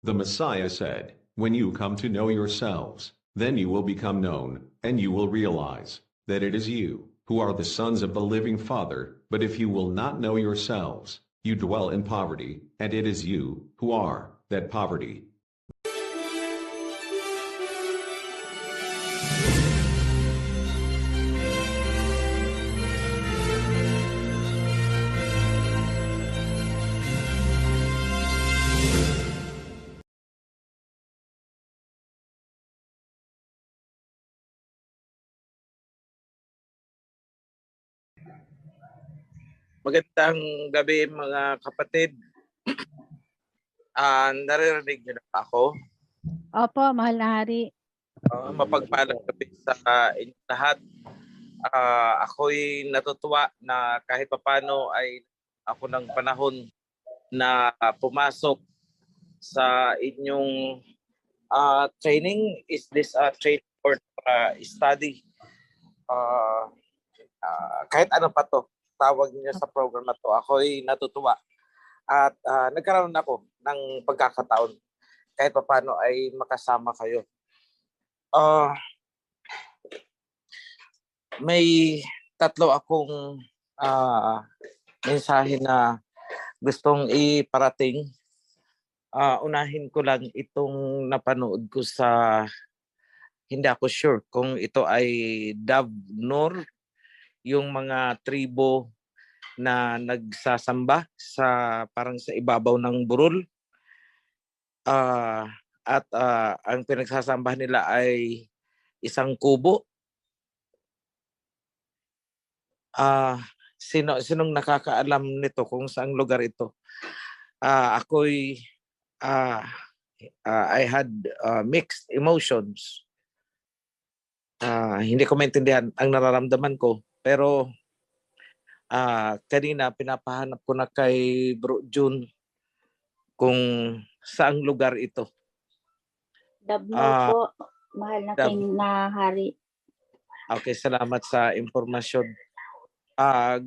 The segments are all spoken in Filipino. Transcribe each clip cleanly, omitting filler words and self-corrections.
The Messiah said, "When you come to know yourselves, then you will become known, and you will realize that it is you who are the sons of the living Father. But if you will not know yourselves, you dwell in poverty, and it is you who are that poverty." Magandang gabi mga kapatid. Naririnig niyo na ba ako? Opo, mahal na hari. Mapagpalang gabi sa inyong lahat. Ako'y natutuwa na kahit papano ay ako ng panahon na pumasok sa inyong training. Is this a training or study? Kahit ano pa to, tawag niyo sa program na to, ako'y natutuwa. At nagkaroon ako ng pagkakataon kahit paano ay makasama kayo. May tatlo akong mensahe na gustong iparating. Unahin ko lang itong napanood ko sa, hindi ako sure kung ito ay Davnor, yung mga tribo na nagsasamba sa parang sa ibabaw ng burol. At ang pinagsasamba nila ay isang kubo. Sinong nakakaalam nito kung saang lugar ito? I had mixed emotions. Hindi ko maintindihan ang nararamdaman ko, pero kanina pinapahanap ko na kay Bro June kung saang lugar ito. Davnor po, mahal na king na hari. Okay, salamat sa impormasyon.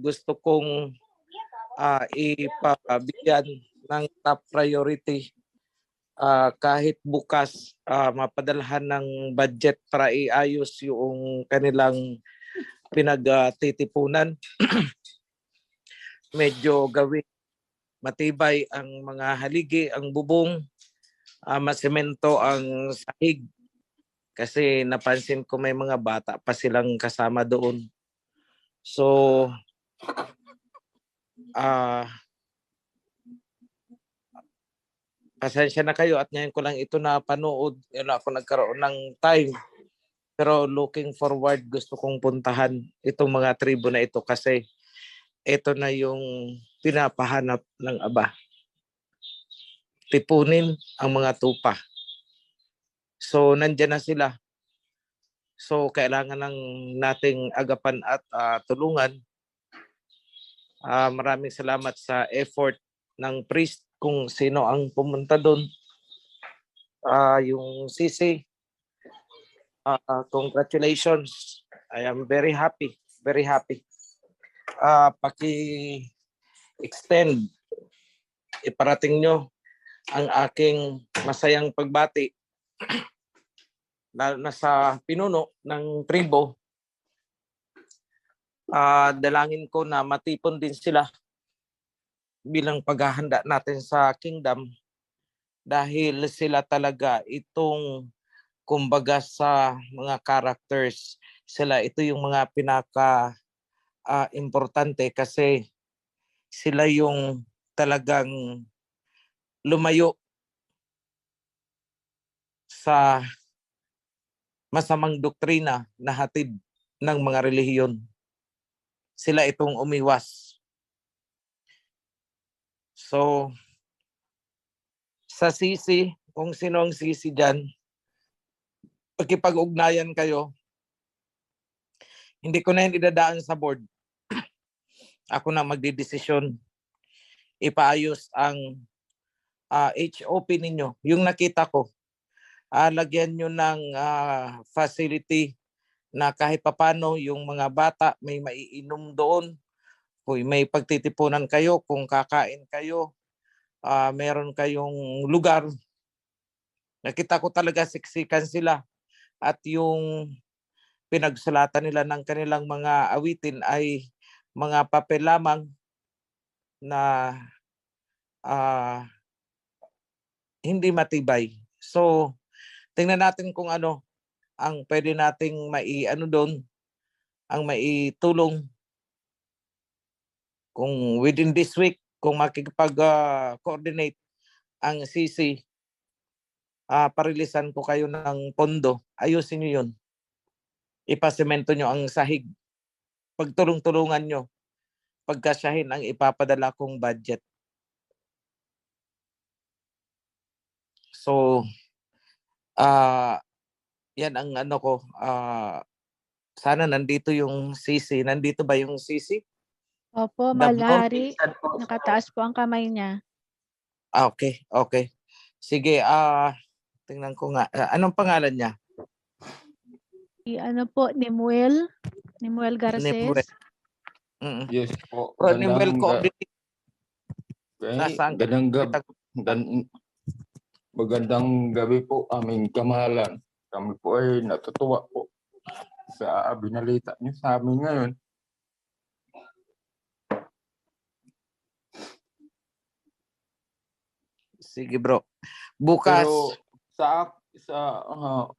Gusto kong ipabigyan ng top priority kahit bukas mapadalhan ng budget para iayos yung kanilang pinagtitipunan. Medyo gawin matibay ang mga haligi, ang bubong, masemento ang sahig. Kasi napansin ko may mga bata pa silang kasama doon. So, pasensya na kayo at ngayon ko lang ito napanood. Yun ako nagkaroon ng time. Pero looking forward, gusto kong puntahan itong mga tribo na ito kasi ito na yung pinapahanap ng Aba. Tipunin ang mga tupa. So, nandyan na sila. So, kailangan lang nating agapan at tulungan. Maraming salamat sa effort ng priest kung sino ang pumunta doon. Yung Sisi, congratulations. I am very happy, very happy. Paki-extend, iparating nyo ang aking masayang pagbati lalo na sa pinuno ng tribo. Dalangin ko na matipon din sila bilang paghahanda natin sa kingdom dahil sila talaga itong kumbaga sa mga characters, sila ito yung mga pinaka importante kasi sila yung talagang lumayo sa masamang doktrina na hatid ng mga relihiyon. Sila itong umiwas. So, sa Sisi, kung sino ang Sisi dyan, pagkipag-ugnayan kayo, hindi ko na yan idadaan sa board. Ako na magdidesisyon. Ipaayos ang HOP ninyo. Yung nakita ko, lagyan nyo ng facility na kahit papano yung mga bata may maiinom doon. Kung may pagtitipunan kayo, kung kakain kayo, meron kayong lugar Nakita ko talaga siksikan sila at yung pinagsulatan nila ng kanilang mga awitin ay mga papel lamang na hindi matibay. So, tingnan natin kung ano ang pwede nating mai-ano doon, ang maitulong kung within this week, kung makikipag-coordinate ang CC, parilisan ko kayo ng pondo. Ayusin nyo yun. Ipasemento nyo ang sahig. Pagtulong-tulungan nyo. Pagkasyahin ang ipapadala kong budget. So, yan ang ano ko. Sana nandito yung CC. Nandito ba yung CC? Opo, The mahal na board hari. Nakataas po ang kamay niya. Okay, okay. Sige, tingnan ko nga. Anong pangalan niya? Ano po, Nimuel Garces. Nemuel. Mm. Yes po. Nemuel Coordinate. Nasaan ka? Magandang gabi po aming kamahalan. Kami po ay natutuwa po sa binalita niyo sa amin ngayon. Sige bro. Bukas. Pero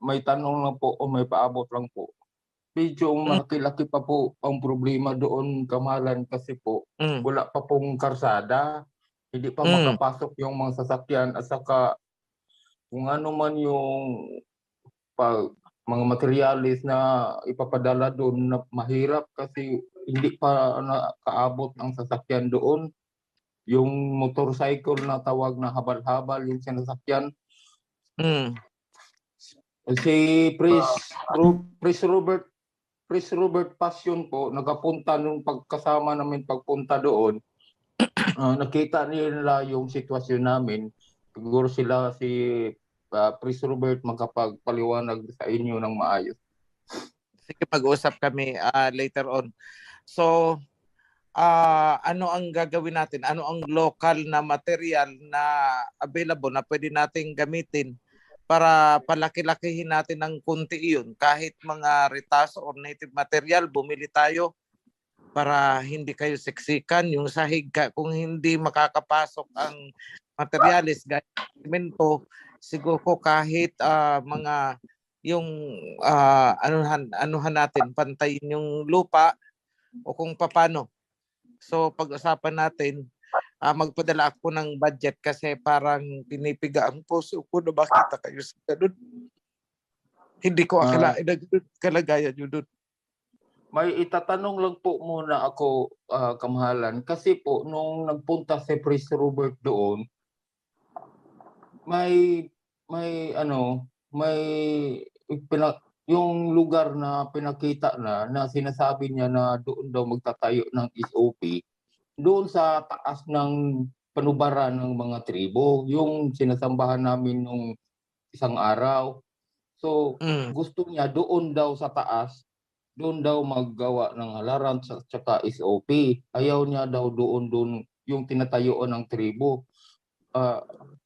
may tanong lang po o may paabot lang po. Medyo malaki-laki pa po ang problema doon, kamahalan, kasi po wala pa pong karsada. Hindi pa makapasok yung mga sasakyan at saka kung ano man yung mga materialis na ipapadala doon na mahirap kasi hindi pa nakaabot ang sasakyan doon. Yung motorcycle na tawag na habal-habal yung sinasakyan. Si Prince Robert Passion po, nagapunta nung pagkasama namin pagpunta doon. Nakita nila yung sitwasyon namin. Siguro si Prince Robert magkapagpaliwanag sa inyo ng maayos. Sige, pag-usap kami later on. So, ano ang gagawin natin? Ano ang local na material na available na pwede nating gamitin para palaki-lakihin natin ng kunti iyon? Kahit mga retaso or native material, bumili tayo para hindi kayo siksikan. Yung sahig, kung hindi makakapasok ang materialis, gaya semento, siguro ko kahit mga yung anuhan natin, pantayin yung lupa o kung paano. So pag-usapan natin, magpadala ako ng budget kasi parang pinipiga ang puso ko na makita kayo sa ganun. Hindi ko akalain na kalagayan yun doon. May itatanong lang po muna ako, kamahalan, kasi po nung nagpunta si Prince Robert doon, yung lugar na pinakita na sinasabi niya na doon daw magtatayo ng SOP, doon sa taas ng panubaran ng mga tribo, yung sinasambahan namin nung isang araw. So, gusto niya doon daw sa taas, doon daw maggawa ng halaran at saka SOP. Ayaw niya daw doon yung tinatayuan ng tribo.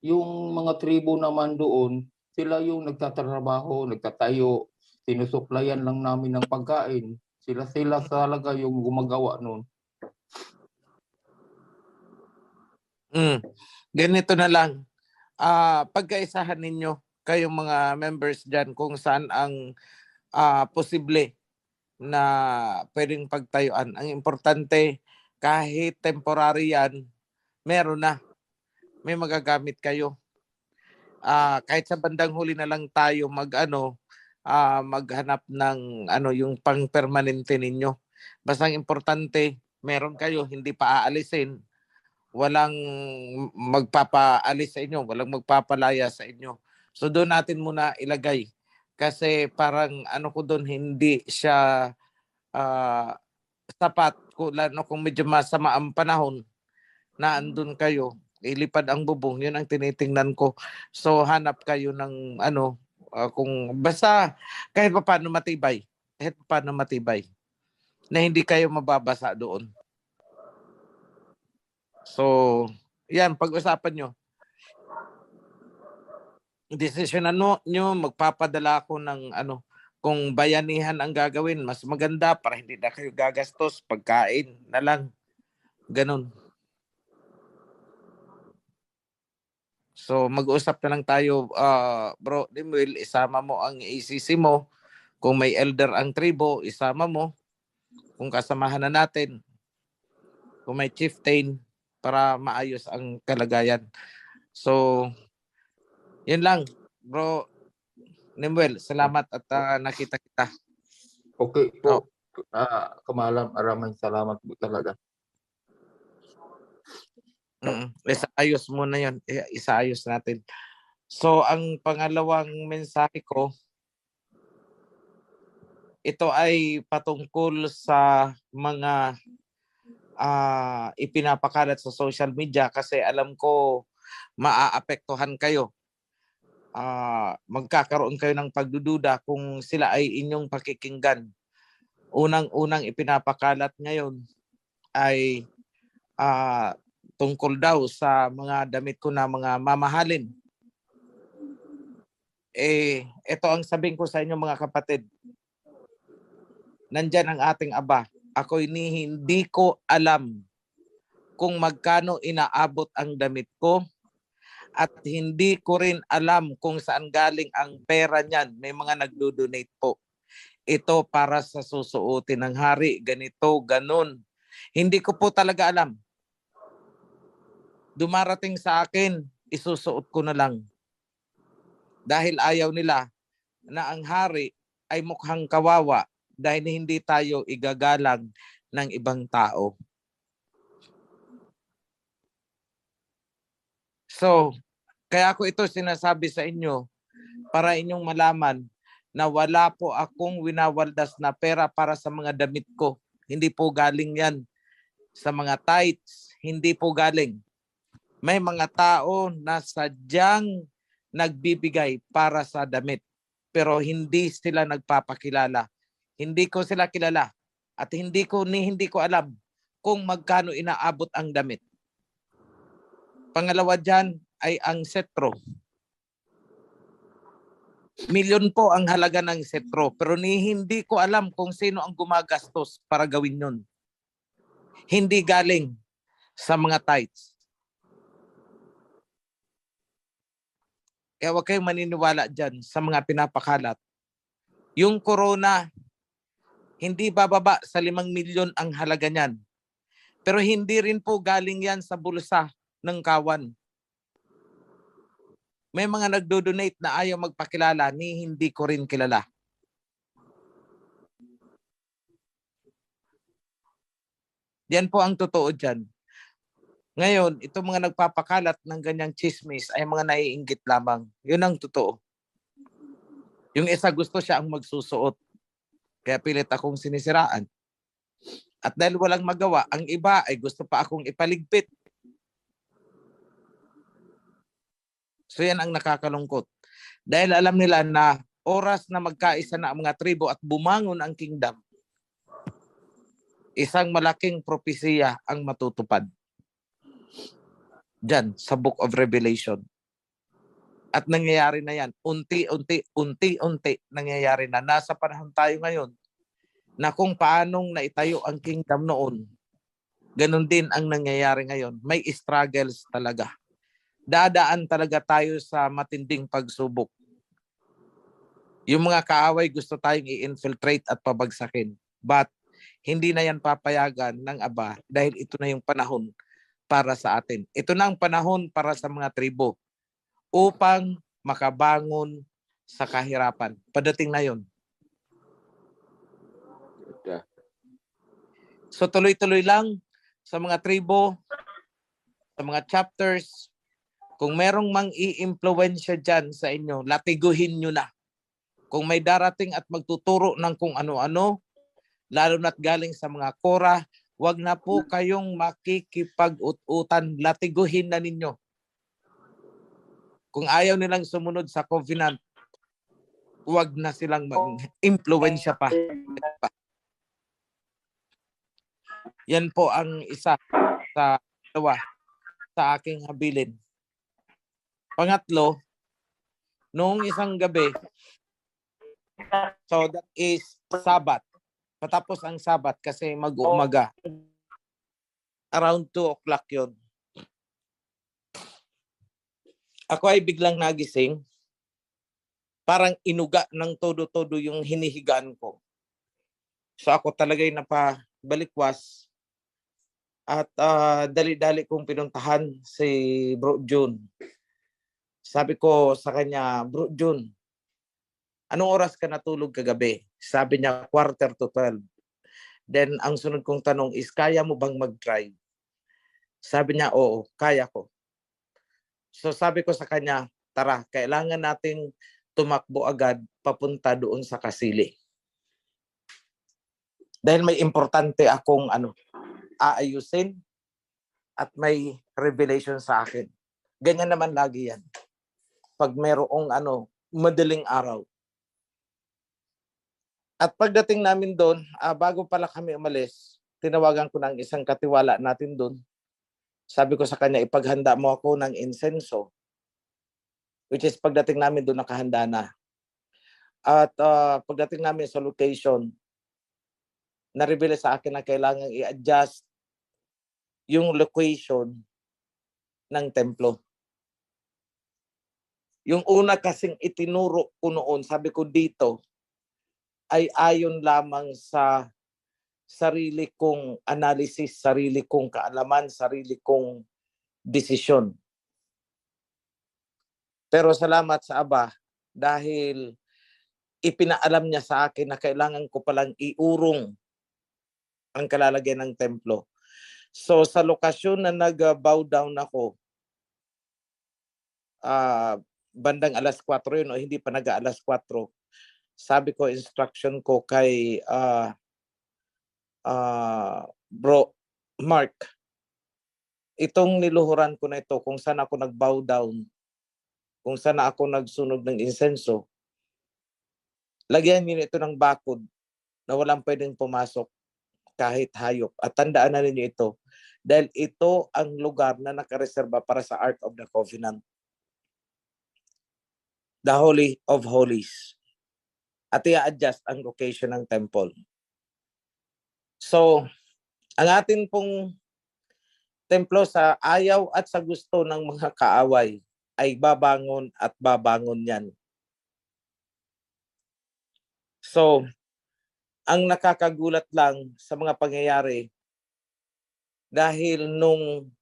Yung mga tribo naman doon, sila yung nagtatrabaho, nagtatayo, sinusuplayan lang namin ng pagkain. Sila talaga yung gumagawa noon. Ganito na lang. Pagkaisahan ninyo kayong mga members dyan kung saan ang posible na pwedeng pagtayuan. Ang importante, kahit temporary yan, meron na. May magagamit kayo. Kahit sa bandang huli na lang tayo maghanap ng yung pang-permanente ninyo. Basta ang importante, meron kayo, hindi pa aalisin. Walang magpapaalis sa inyo, walang magpapalaya sa inyo. So doon natin muna ilagay. Kasi parang ko doon, hindi siya sapat. Kung medyo masama ang panahon na andun kayo, ilipad ang bubong, yun ang tinitingnan ko. So hanap kayo ng kung basta kahit pa paano matibay. Na hindi kayo mababasa doon. So, yan, pag-usapan nyo. desisyon nyo, magpapadala ako ng ano, kung bayanihan ang gagawin, mas maganda para hindi na kayo gagastos, pagkain na lang. Ganun. So mag-usap na lang tayo, bro Lemuel, isama mo ang ACC mo. Kung may elder ang tribo, isama mo. Kung kasamahan na natin. Kung may chieftain, para maayos ang kalagayan. So, yun lang, bro Lemuel. Salamat at nakita kita. Okay po. Kamalam, maraming salamat po talaga. Isaayos mo na yun. Isaayos natin. So, ang pangalawang mensahe ko, ito ay patungkol sa mga ipinapakalat sa social media kasi alam ko maaapektuhan kayo. Magkakaroon kayo ng pagdududa kung sila ay inyong pakikinggan. Unang-unang ipinapakalat ngayon ay tungkol daw sa mga damit ko na mga mamahalin. Ito ang sabihin ko sa inyo mga kapatid. Nandyan ang ating Aba. Ako'y hindi ko alam kung magkano inaabot ang damit ko at hindi ko rin alam kung saan galing ang pera niyan. May mga nagdo-donate po. Ito para sa susuotin ng hari, ganito, ganun. Hindi ko po talaga alam. Dumarating sa akin, isusuot ko na lang. Dahil ayaw nila na ang hari ay mukhang kawawa dahil hindi tayo igagalang ng ibang tao. So, kaya ako ito sinasabi sa inyo para inyong malaman na wala po akong winawaldas na pera para sa mga damit ko. Hindi po galing yan sa mga tithes. Hindi po galing. May mga tao na sadyang nagbibigay para sa damit pero hindi sila nagpapakilala. Hindi ko sila kilala at hindi ko alam kung magkano inaabot ang damit. Pangalawa dyan ay ang setro. Milyon po ang halaga ng setro pero hindi ko alam kung sino ang gumagastos para gawin yun. Hindi galing sa mga tithes. Kaya huwag kayong maniniwala dyan sa mga pinapakalat. Yung corona, hindi bababa sa 5 milyon ang halaga niyan. Pero hindi rin po galing yan sa bulsa ng kawan. May mga nagdo-donate na ayaw magpakilala ni hindi ko rin kilala. Yan po ang totoo dyan. Ngayon, itong mga nagpapakalat ng ganyang chismis ay mga naiinggit lamang. Yun ang totoo. Yung isa gusto siya ang magsusuot. Kaya pilit akong sinisiraan. At dahil walang magawa, ang iba ay gusto pa akong ipaligpit. So yan ang nakakalungkot. Dahil alam nila na oras na magkaisa na ang mga tribo at bumangon ang kingdom, isang malaking propesiya ang matutupad. Diyan sa Book of Revelation. At nangyayari na yan. Unti-unti nangyayari na. Nasa panahon tayo ngayon na kung paanong naitayo ang kingdom noon, ganun din ang nangyayari ngayon. May struggles talaga. Dadaan talaga tayo sa matinding pagsubok. Yung mga kaaway gusto tayong i-infiltrate at pabagsakin. But hindi na yan papayagan ng Aba dahil ito na yung panahon para sa atin. Ito na ang panahon para sa mga tribo upang makabangon sa kahirapan. Padating na yun. So tuloy-tuloy lang sa mga tribo, sa mga chapters. Kung merong mang i-impluwensya dyan sa inyo, latiguhin nyo na. Kung may darating at magtuturo ng kung ano-ano, lalo na't galing sa mga kora, wag na po kayong makikipag-ut-utan, latiguhin na ninyo. Kung ayaw nilang sumunod sa covenant, wag na silang mag-impluwensya pa. Yan po ang isa sa dalawa sa aking habilin. Pangatlo, Noong isang gabi, so that is Sabat. Patapos ang Sabat kasi mag-uumaga. Around 2 o'clock yun. Ako ay biglang nagising. Parang inuga ng todo-todo yung hinihigaan ko. So ako talaga'y napabalikwas. At dali-dali kong pinuntahan si Bro Jun. Sabi ko sa kanya, Bro Jun, anong oras ka natulog kagabi? Sabi niya, 11:45. Then ang sunod kong tanong is, kaya mo bang mag-drive? Sabi niya, oo, kaya ko. So sabi ko sa kanya, tara, kailangan nating tumakbo agad papunta doon sa Kasili. Dahil may importante akong aayusin at may revelation sa akin. Ganyan naman lagi yan. Pag merong madaling araw. At pagdating namin doon, bago pala kami umalis, tinawagan ko ng isang katiwala natin doon. Sabi ko sa kanya, ipaghanda mo ako ng insenso. Which is pagdating namin doon, nakahanda na. At pagdating namin sa location, na-reveal sa akin na kailangan i-adjust yung location ng templo. Yung una kasing itinuro ko noon, sabi ko dito, ay ayon lamang sa sarili kong analysis, sarili kong kaalaman, sarili kong desisyon. Pero salamat sa Aba dahil ipinaalam niya sa akin na kailangan ko palang iurong ang kalalagyan ng templo. So sa lokasyon na nag-bow down ako, bandang alas 4 yun o hindi pa nag-alas 4, sabi ko, instruction ko kay Bro Mark, itong niluhuran ko na ito, kung saan ako nag-bow down, kung saan ako nagsunog ng insenso, lagyan niyo ito ng bakod na walang pwedeng pumasok kahit hayop. At tandaan na ninyo ito, dahil ito ang lugar na nakareserba para sa Ark of the Covenant. The Holy of Holies. At i-adjust ang location ng temple. So, ang atin pong templo sa ayaw at sa gusto ng mga kaaway ay babangon at babangon yan. So, ang nakakagulat lang sa mga pangyayari, dahil nung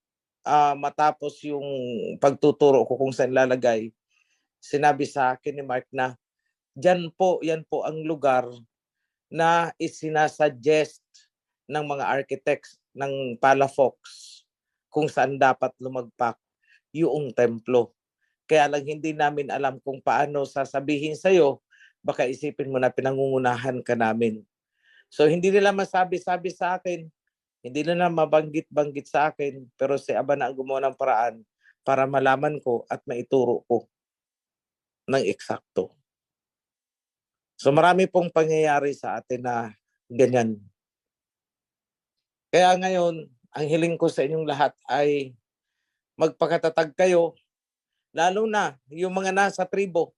matapos yung pagtuturo ko kung saan lalagay, sinabi sa akin ni Mark na, yan po ang lugar na isinasuggest ng mga architects ng Palafox kung saan dapat lumagpak yung templo. Kaya lang hindi namin alam kung paano sasabihin sa'yo, baka isipin mo na pinangungunahan ka namin. So hindi nila masabi-sabi sa akin, hindi nila mabanggit-banggit sa akin, pero si Aba na ang gumawa ng paraan para malaman ko at maituro ko ng eksakto. So marami pong pangyayari sa atin na ganyan. Kaya ngayon, ang hiling ko sa inyong lahat ay magpakatatag kayo, lalo na yung mga nasa tribo.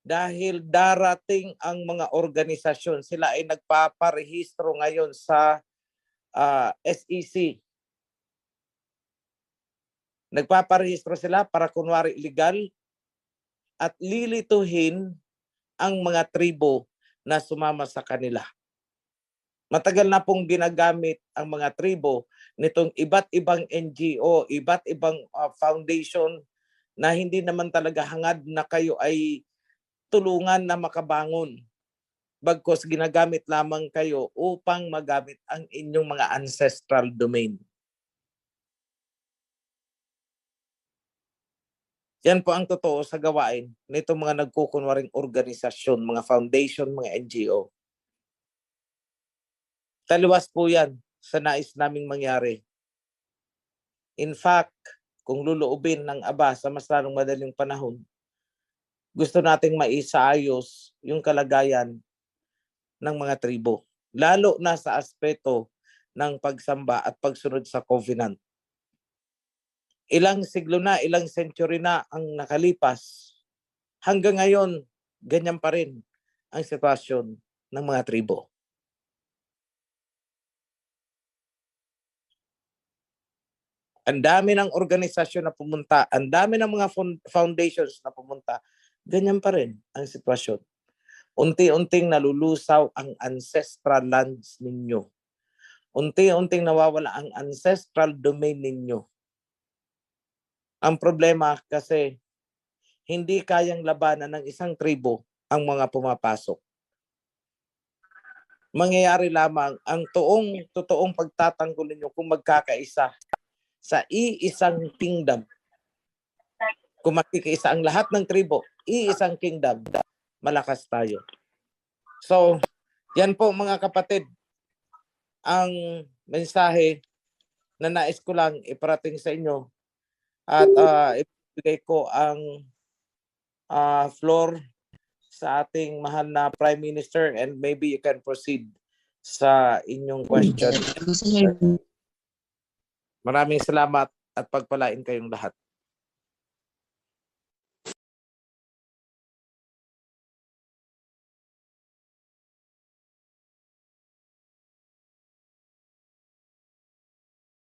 Dahil darating ang mga organisasyon, sila ay nagpaparehistro ngayon sa SEC. Nagpaparehistro sila para kunwari illegal at lilituhin ang mga tribo na sumama sa kanila. Matagal na pong ginagamit ang mga tribo nitong iba't ibang NGO, iba't ibang foundation na hindi naman talaga hangad na kayo ay tulungan na makabangon. Bagkus ginagamit lamang kayo upang magamit ang inyong mga ancestral domain. Yan po ang totoo sa gawain nitong mga nagkukunwaring organisasyon, mga foundation, mga NGO. Taliwas po yan sa nais naming mangyari. In fact, kung luluubin ng Aba sa mas lalong madaling panahon, gusto nating maisaayos yung kalagayan ng mga tribo. Lalo na sa aspeto ng pagsamba at pagsunod sa covenant. Ilang siglo na, ilang century na ang nakalipas. hanggang ngayon, ganyan pa rin ang sitwasyon ng mga tribo. Ang dami ng organisasyon na pumunta, ang dami ng mga foundations na pumunta, ganyan pa rin ang sitwasyon. Unti-unting nalulusaw ang ancestral lands ninyo. Unti-unting nawawala ang ancestral domain ninyo. Ang problema kasi hindi kayang labanan ng isang tribo ang mga pumapasok. Mangyayari lamang ang totoong pagtatanggol ninyo kung magkakaisa sa iisang kingdom. Kung magkikaisa ang lahat ng tribo, iisang kingdom, malakas tayo. So, yan po mga kapatid, ang mensahe na nais ko lang iparating sa inyo at ibigay ko ang floor sa ating mahal na Prime Minister and maybe you can proceed sa inyong question. Maraming salamat at pagpalain kayong lahat.